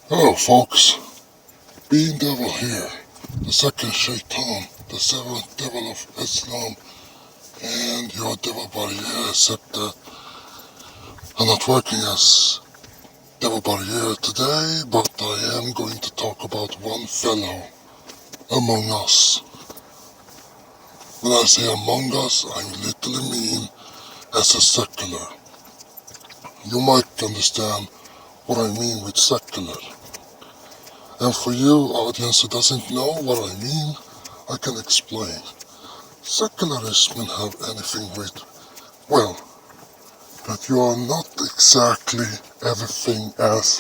Hello folks, being devil here, the second Shaitan, the seventh devil of Islam, and your devil body here, except that I'm not working as devil body here today, but I am going to talk about one fellow among us. When I say among us, I literally mean as a secular. You might understand what I mean with secular. And for you, audience who doesn't know what I mean, I can explain. Secularism can have anything with, well, that you are not exactly everything as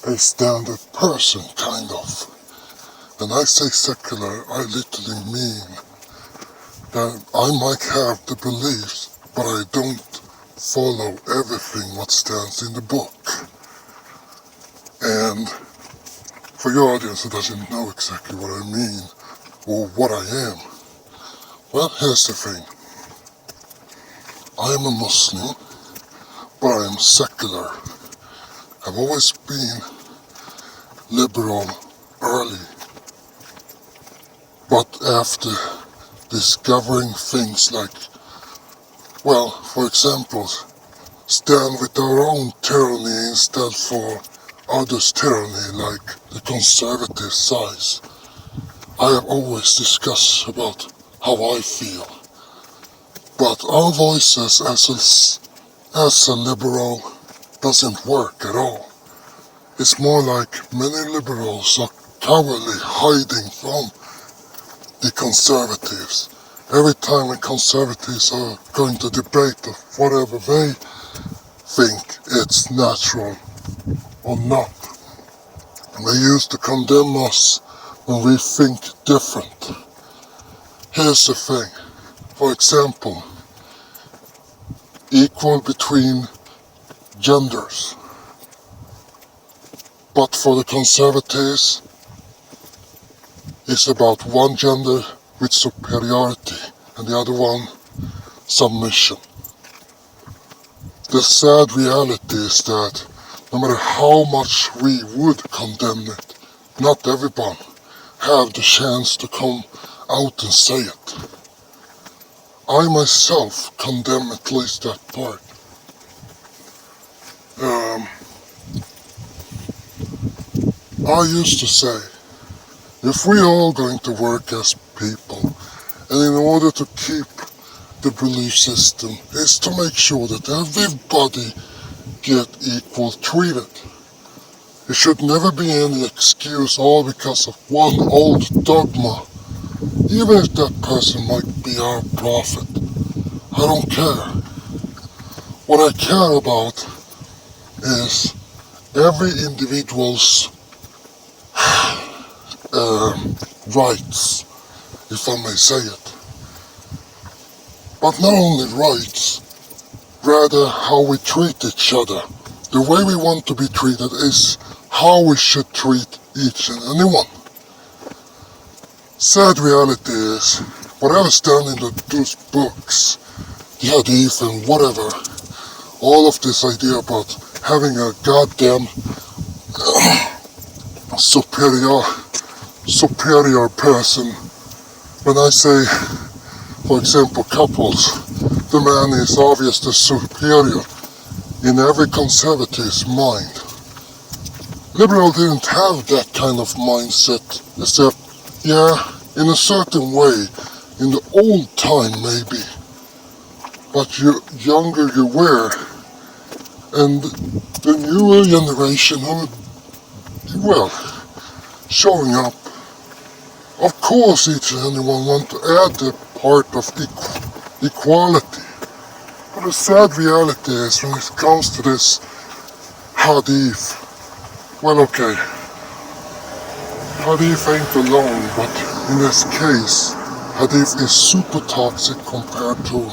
a standard person, kind of. When I say secular, I literally mean that I might have the beliefs, but I don't follow everything what stands in the book. And for your audience who doesn't know exactly what I mean, or what I am, well, here's the thing. I am a Muslim, but I am secular. I've always been liberal early, but after discovering things like, well, for example, stand with our own tyranny instead for others' tyranny, like the conservative side, I have always discussed about how I feel. But our voices as a liberal doesn't work at all. It's more like many liberals are cowardly hiding from the conservatives. Every time the conservatives are going to debate of whatever they think it's natural or not, they used to condemn us when we think different. Here's the thing. For example, equal between genders. But for the conservatives, it's about one gender with superiority and the other one submission. The sad reality is that no matter how much we would condemn it, not everyone have the chance to come out and say it. I myself condemn at least that part. I used to say, if we all going to work as people, and in order to keep the belief system, is to make sure that everybody get equal treated. It should never be any excuse all because of one old dogma, even if that person might be our prophet. I don't care. What I care about is every individual's rights, if I may say it. But not only rights, rather how we treat each other. The way we want to be treated is how we should treat each and anyone. Sad reality is, whatever stands in those books, the hadith and whatever, all of this idea about having a goddamn superior person. When I say, for example, couples, the man is obviously superior in every conservative's mind. Liberal didn't have that kind of mindset, except, yeah, in a certain way, in the old time maybe. But the younger you were, and the newer generation who, well, showing up, of course each and anyone want to add the part of equality. But the sad reality is when it comes to this hadith, well, okay, hadith ain't alone, but in this case, hadith is super toxic compared to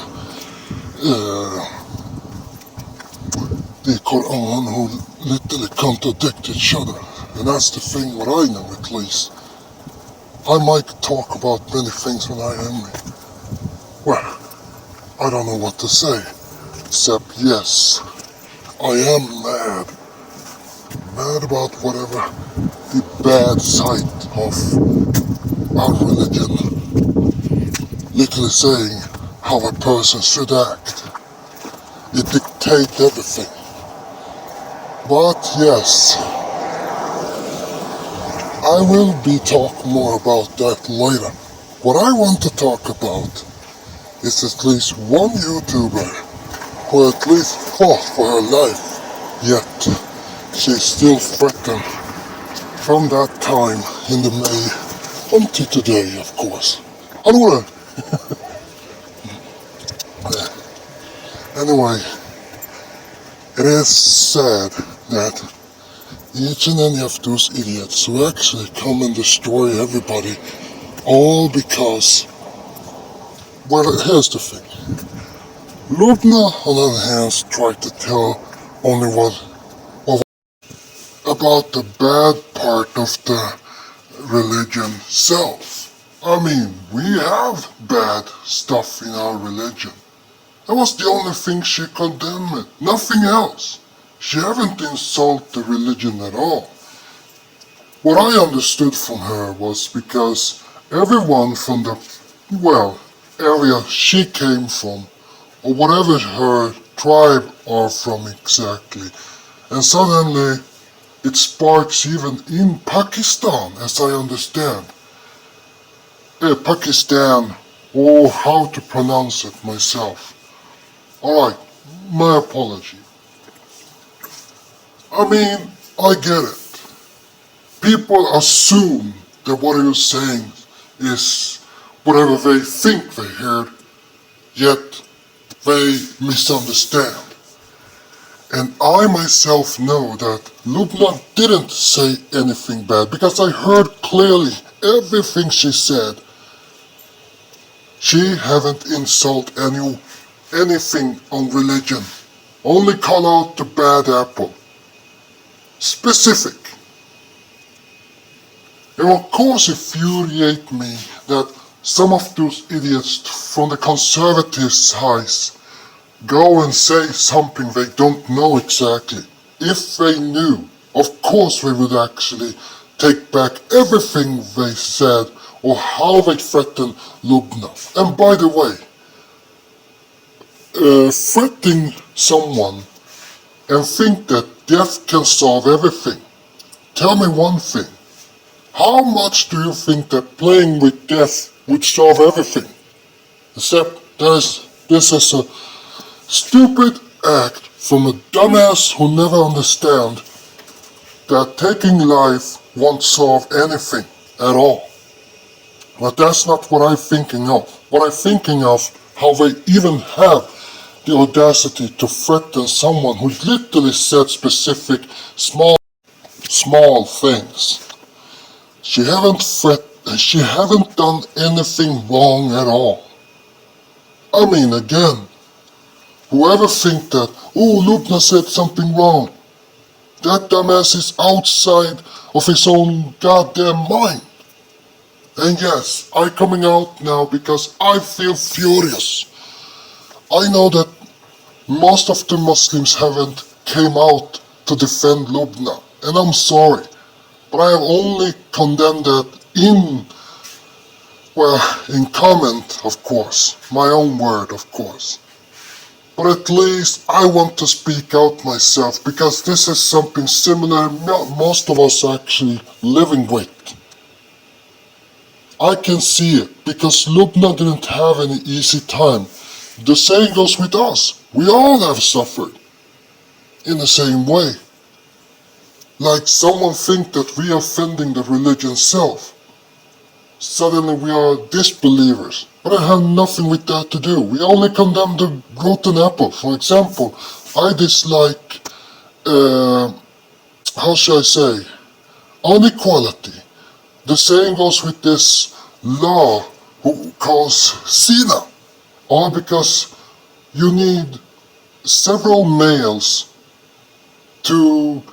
the Quran, who literally contradict each other. And that's the thing, what I know at least. I might talk about many things when I am, well, I don't know what to say, except yes, I am mad mad about whatever the bad side of our religion, literally saying how a person should act. It dictates everything. But yes, I will be talking more about that later. What I want to talk about is at least one YouTuber who at least fought for her life, yet she's still threatened from that time in the May until today, of course. Anyway, it is sad that each and any of those idiots who actually come and destroy everybody, all because, well, here's the thing. Lubna, on the other hand, tried to tell only what about the bad part of the religion self. I mean, we have bad stuff in our religion. That was the only thing she condemned, nothing else. She haven't insulted the religion at all. What I understood from her was because everyone from the, well, area she came from, or whatever her tribe are from exactly, and suddenly it sparks even in Pakistan, as I understand. Pakistan, or how to pronounce it myself. Alright, my apology. I mean, I get it. People assume that what you're saying is whatever they think they heard, yet they misunderstand. And I myself know that Lubna didn't say anything bad because I heard clearly everything she said. She haven't insulted anything on religion, only call out the bad apple. Specific. And of course it infuriates me that some of those idiots from the conservative sides go and say something they don't know exactly. If they knew, of course they would actually take back everything they said or how they threatened Lubna. And by the way, threatening someone and think that death can solve everything. Tell me one thing. How much do you think that playing with death would solve everything? Except this is a stupid act from a dumbass who never understands that taking life won't solve anything at all. But that's not what I'm thinking of. What I'm thinking of, how they even have the audacity to threaten someone who literally said specific small things. She haven't done anything wrong at all. I mean, again, whoever think that, oh, Lubna said something wrong, that dumbass is outside of his own goddamn mind. And yes, I'm coming out now because I feel furious. I know that most of the Muslims haven't came out to defend Lubna, and I'm sorry, but I have only condemned that in comment, of course, my own word, of course. But at least I want to speak out myself because this is something similar most of us are actually living with. I can see it because Lubna didn't have any easy time. The same goes with us. We all have suffered in the same way. Like someone think that we are offending the religion self. Suddenly we are disbelievers. But it has nothing with that to do. We only condemn the rotten apple. For example, I dislike, how shall I say, inequality. The same goes with this law who calls zina. All because you need several males to,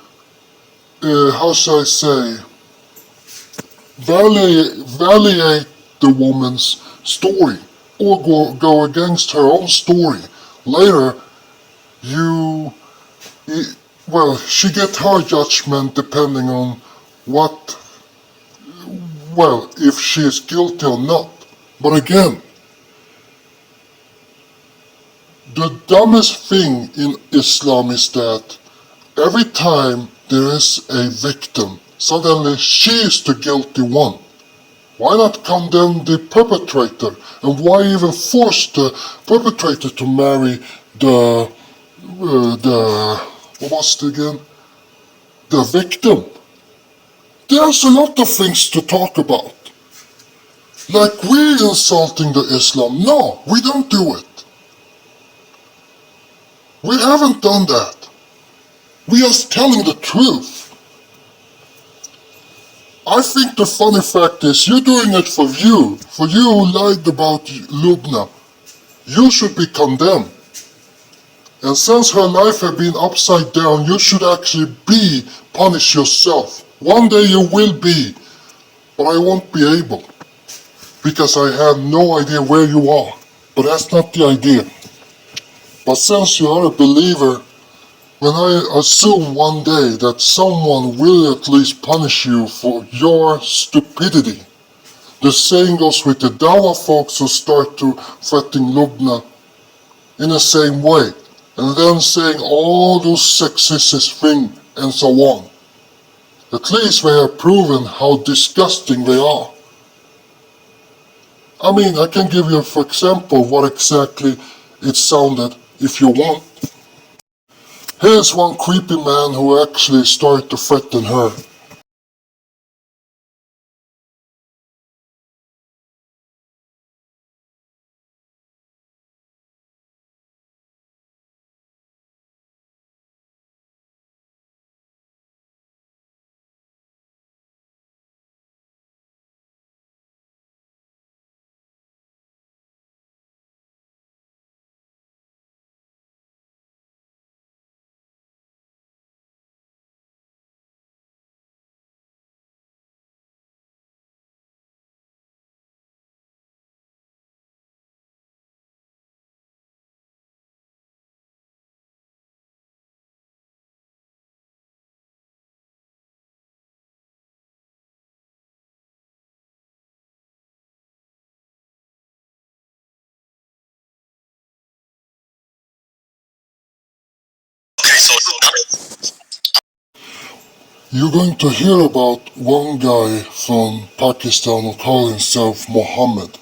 how shall I say, validate the woman's story or go against her own story. Later, well, she get her judgment depending on what, well, if she is guilty or not. But again, the dumbest thing in Islam is that every time there is a victim, suddenly she is the guilty one. Why not condemn the perpetrator? And why even force the perpetrator to marry what was it again? The victim? There's a lot of things to talk about. Like we're insulting the Islam. No, we don't do it. We haven't done that. We are telling the truth. I think the funny fact is you're doing it for you. For you who lied about Lubna. You should be condemned. And since her life had been upside down, you should actually be punished yourself. One day you will be, but I won't be able. Because I have no idea where you are. But that's not the idea. But since you are a believer, when I assume one day that someone will at least punish you for your stupidity, the same goes with the Dawa folks who start to threaten Lubna in the same way, and then saying all those sexist things and so on. At least they have proven how disgusting they are. I mean, I can give you, for example, what exactly it sounded if you want. Here's one creepy man who actually started to threaten her. You're going to hear about one guy from Pakistan who calls himself Muhammad.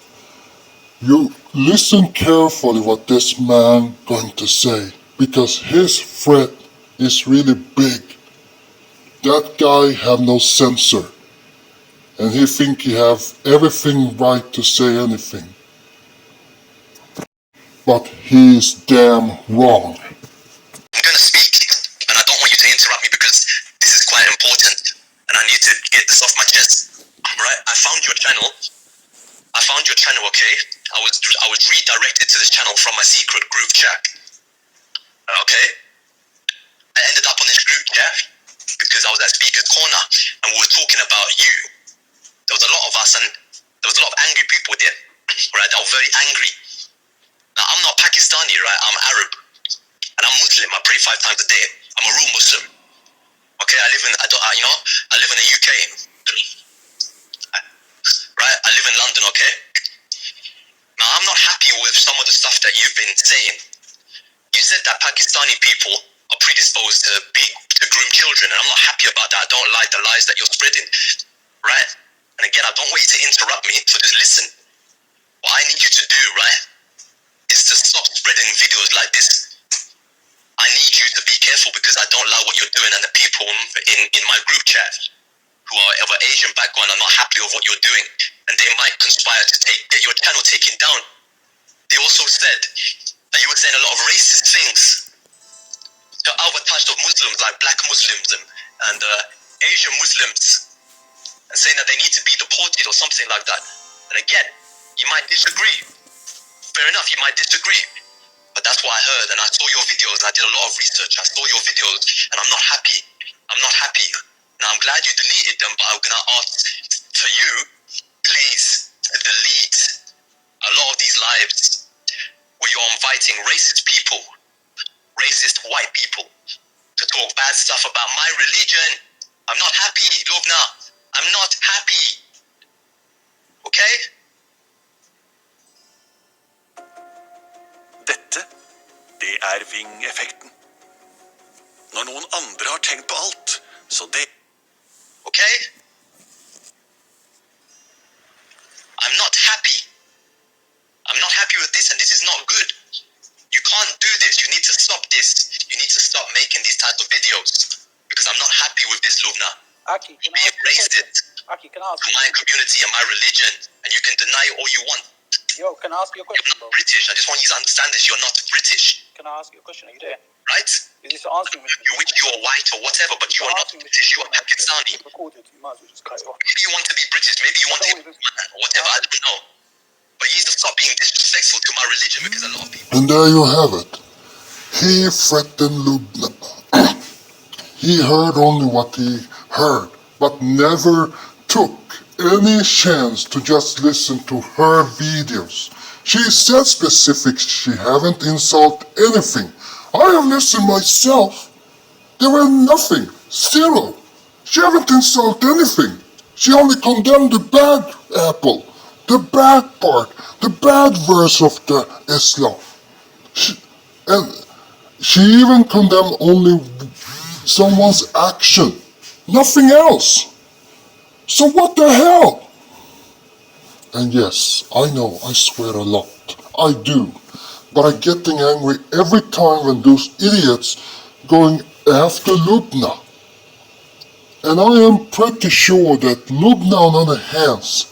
You listen carefully what this man going to say, because his threat is really big. That guy have no censor, and he think he have everything right to say anything. But he is damn wrong. I'm going to speak, and I don't want you to interrupt me because this is quite important, and I need to get this off my chest. Right? I found your channel, okay? I was redirected to this channel from my secret group chat. Okay? I ended up on this group chat because I was at Speaker's Corner, and we were talking about you. There was a lot of us, and there was a lot of angry people there, right? That were very angry. Now, I'm not Pakistani, right? I'm Arab. And I'm Muslim. I pray 5 times a day. I'm a real Muslim. Okay, I live in the UK. Right? I live in London, okay? Now, I'm not happy with some of the stuff that you've been saying. You said that Pakistani people are predisposed to groom children, and I'm not happy about that. I don't like the lies that you're spreading. Right? And again, I don't want you to interrupt me, so just listen. What I need you to do, right, is to stop spreading videos like this. I need you to be careful because I don't like what you're doing, and the people in my group chat who are of an Asian background are not happy with what you're doing, and they might conspire to get your channel taken down. They also said that you were saying a lot of racist things to other types of Muslims, like black Muslims and Asian Muslims, and saying that they need to be deported or something like that. And again, you might disagree. Fair enough, you might disagree. But that's what I heard, and I saw your videos, and I did a lot of research. I saw your videos, and I'm not happy. I'm not happy. Now, I'm glad you deleted them, but I'm going to ask for you, please, delete a lot of these lives where you're inviting racist people, racist white people, to talk bad stuff about my religion. I'm not happy, Lubna. I'm not happy. Okay? Dette, det Ving-effekten. Når noen andre har tenkt på alt, så det... Okay? I'm not happy. I'm not happy with this, and this is not good. You can't do this. You need to stop this. You need to stop making these type of videos. Because I'm not happy with this, Lubna. Aki, can I Be ask you a question? racist Aki, can I ask to you a my question? community and my religion, and you can deny it all you want. Yo, can I ask you a You're question, not bro? British. I just want you to understand this. You're not British, Can I ask you a question? Are you there? right? Is this answering machine? You wish you were white or whatever, but you are not British. You are Pakistani. It's recorded. You might as well just cut it off. Maybe you want to be British. Maybe you want to be man or whatever. I don't know. But you need to stop being disrespectful to my religion because a lot of people. And there you have it. He threatened Lubna. He heard only what he heard, but never took any chance to just listen to her videos. She said specific she haven't insulted anything. I have listened myself. There were nothing. Zero. She haven't insulted anything. She only condemned the bad apple, the bad part, the bad verse of the Islam. And she even condemned only someone's action, nothing else. So what the hell? And yes, I know I swear a lot. I do. But I'm getting angry every time when those idiots going after Lubna. And I am pretty sure that Lubna on other hands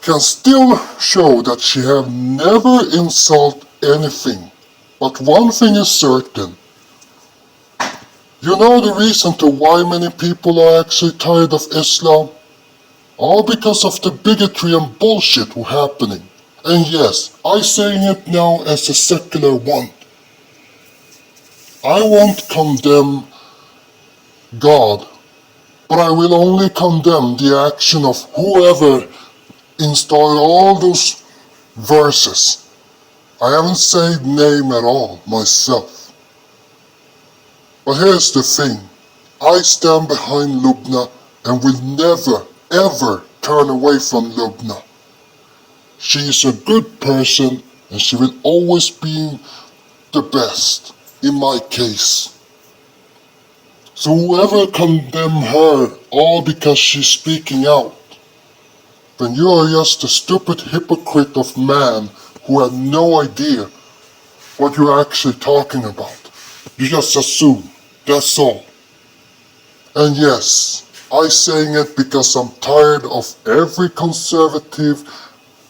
can still show that she have never insulted anything. But one thing is certain. You know the reason to why many people are actually tired of Islam? All because of the bigotry and bullshit who happening. And yes, I'm saying it now as a secular one. I won't condemn God, but I will only condemn the action of whoever installed all those verses. I haven't said name at all myself. But here's the thing. I stand behind Lubna and will never, ever turn away from Lubna. She is a good person and she will always be the best in my case. So whoever condemn her all because she's speaking out, then you are just a stupid hypocrite of man who had no idea what you're actually talking about. You just assume, that's all. And yes, I'm saying it because I'm tired of every conservative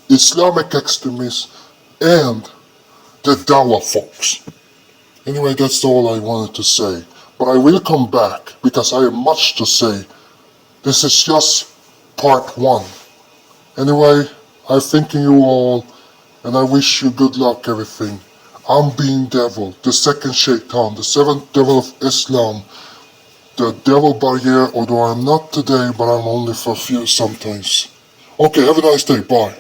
Islamic extremist and the Dawa folks. Anyway, that's all I wanted to say. But I will come back because I have much to say. This is just part 1. Anyway, I'm thanking you all and I wish you good luck everything. I'm being devil, the second Shaitan, the seventh devil of Islam, the devil barrier, although I'm not today, but I'm only for a few sometimes. Okay, have a nice day, bye.